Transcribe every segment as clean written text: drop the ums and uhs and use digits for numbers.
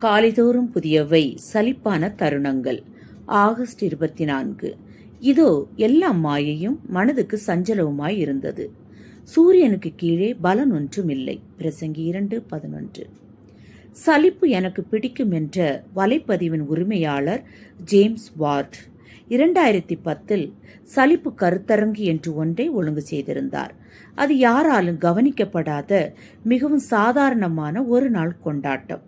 காலைதோறும் புதியவை சலிப்பான தருணங்கள். ஆகஸ்ட் 24. இதோ எல்லாம் மாயையும் மனதுக்கு சஞ்சலவுமாய் இருந்தது. சூரியனுக்கு கீழே பலன் ஒன்றுமில்லை. பிரசங்கி 2:11. சலிப்பு எனக்கு பிடிக்கும் என்ற வலைப்பதிவின் உரிமையாளர் ஜேம்ஸ் வார்ட் 2010 சலிப்பு கருத்தரங்கு என்று ஒன்றை ஒழுங்கு செய்திருந்தார். அது யாராலும் கவனிக்கப்படாத மிகவும் சாதாரணமான ஒரு நாள் கொண்டாட்டம்.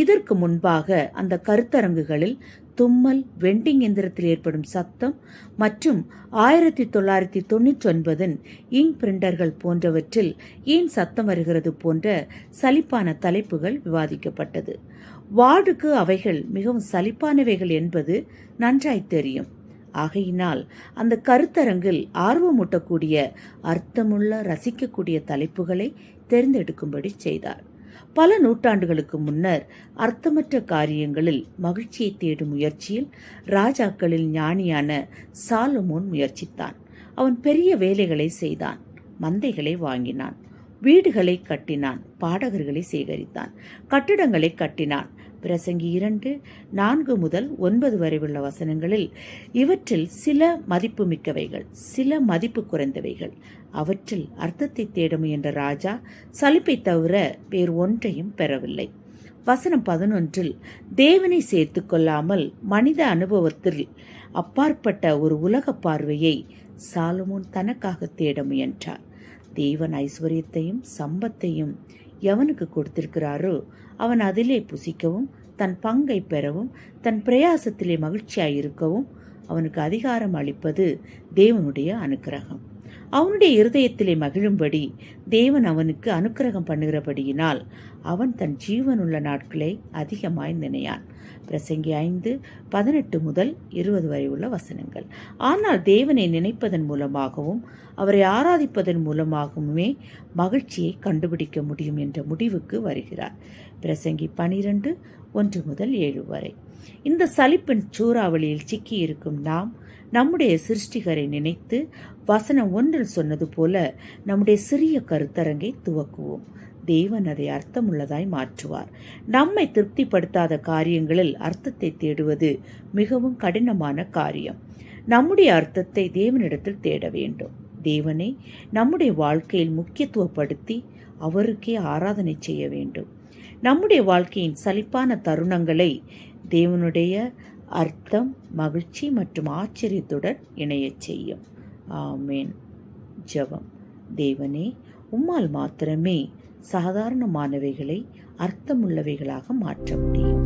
இதற்கு முன்பாக அந்த கருத்தரங்குகளில் தும்மல், வெண்டிங் எந்திரத்தில் ஏற்படும் சத்தம் மற்றும் 1999 இங்க் பிரிண்டர்கள் போன்றவற்றில் ஏன் சத்தம் வருகிறது போன்ற சலிப்பான தலைப்புகள் விவாதிக்கப்பட்டது. வார்டுக்கு அவைகள் மிகவும் சலிப்பானவைகள் என்பது நன்றாய் தெரியும். ஆகையினால் அந்த கருத்தரங்கில் ஆர்வமூட்டக்கூடிய, அர்த்தமுள்ள, ரசிக்கக்கூடிய தலைப்புகளை தேர்ந்தெடுக்கும்படி செய்தார். பல நூற்றாண்டுகளுக்கு முன்னர் அர்த்தமற்ற காரியங்களில் மகிழ்ச்சியை தேடும் முயற்சியில் ராஜாக்களில் ஞானியான சாலமோன் முயற்சித்தான். அவன் பெரிய வேலைகளை செய்தான், மந்தைகளை வாங்கினான், வீடுகளை கட்டினான், பாடகர்களை சேகரித்தான், கட்டிடங்களை கட்டினான். பிரசங்கி 2:4-9 வரை உள்ள வசனங்களில் இவற்றில் சில மதிப்பு மிக்கவைகள், சில மதிப்பு குறைந்தவைகள். அவற்றில் அர்த்தத்தை தேட முயன்ற ராஜா சலிப்பை தவிர வேறு ஒன்றையும் பெறவில்லை. வசனம் 11 தேவனை சேர்த்து கொள்ளாமல் மனித அனுபவத்தில் அப்பாற்பட்ட ஒரு உலக பார்வையை சாலமோன் தனக்காக தேட முயன்றார். தேவன் ஐஸ்வர்யத்தையும் சம்பத்தையும் எவனுக்கு கொடுத்திருக்கிறாரோ அவன் அதிலே புசிக்கவும், தன் பங்கை பெறவும், தன் பிரயாசத்திலே மகிழ்ச்சியாயிருக்கவும் அவனுக்கு அதிகாரம் அளிப்பது தேவனுடைய அனுக்கிரகம். அவனுடைய இருதயத்திலே மகிழும்படி தேவன் அவனுக்கு அனுக்கிரகம் பண்ணுகிறபடியினால் அவன் தன் ஜீவனுள்ள நாட்களை அதிகமாய் நினையான். பிரசங்கி 5:18-20 வரை உள்ள வசனங்கள். ஆனால் தேவனை நினைப்பதன் மூலமாகவும் அவரை ஆராதிப்பதன் மூலமாகவுமே மகிழ்ச்சியை கண்டுபிடிக்க முடியும் என்ற முடிவுக்கு வருகிறார். பிரசங்கி 12:1-7 வரை. இந்த சலிப்பின் சூறாவளியில் சிக்கியிருக்கும் நாம் நம்முடைய சிருஷ்டிகரை நினைத்து வசனம் 1 சொன்னது போல நம்முடைய சிறிய கருத்தரங்கை துவக்குவோம். தேவன் அதை அர்த்தமுள்ளதாய் மாற்றுவார். நம்மை திருப்திப்படுத்தாத காரியங்களில் அர்த்தத்தை தேடுவது மிகவும் கடினமான காரியம். நம்முடைய அர்த்தத்தை தேவனிடத்தில் தேட வேண்டும். தேவனை நம்முடைய வாழ்க்கையில் முக்கியத்துவப்படுத்தி அவருக்கே ஆராதனை செய்ய வேண்டும். நம்முடைய வாழ்க்கையின் சலிப்பான தருணங்களை தேவனுடைய அர்த்தம், மகிழ்ச்சி மற்றும் ஆச்சரியத்துடன் இணையச் செய்யும். ஆமேன். ஜெபம். தேவனே, உம்மால் மாத்திரமே சாதாரணமானவைகளை அர்த்தமுள்ளவைகளாக மாற்ற முடியும்.